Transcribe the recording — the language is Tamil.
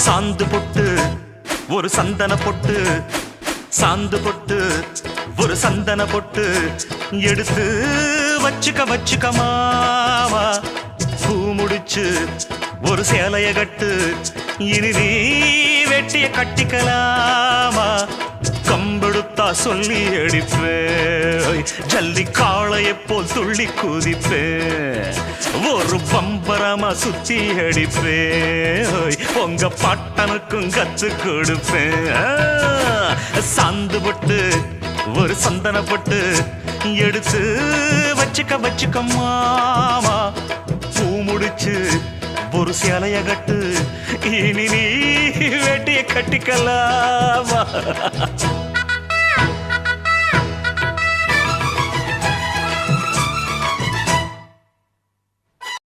சாந்து பொட்டு ஒரு சந்தன பொட்டு, சாந்து பொட்டு ஒரு சந்தன பொட்டு எடுத்து வச்சுக்க வச்சுக்க மாமா. பூ முடிச்சு ஒரு சேலைய கட்டு, இனி நீ வெட்டிய கட்டிக்கலாமா. கம்பெடுத்தா சொல்லி அடிப்பேன், ஜல்லி காளைய போல் துள்ளி குதிப்பேன், ஒரு பம்பரமா சுத்தி அடிப்பேன், உங்க பாட்டனுக்கும் கத்து கொடுப்பேன். சாந்து பொட்டு ஒரு சந்தன பொட்டு எடுத்து வச்சுக்க வச்சுக்க மாமா. பூ முடிச்சு ஒரு சேலைய கட்டு, இனி நீ வெட்டிய கட்டிக்கலாமா.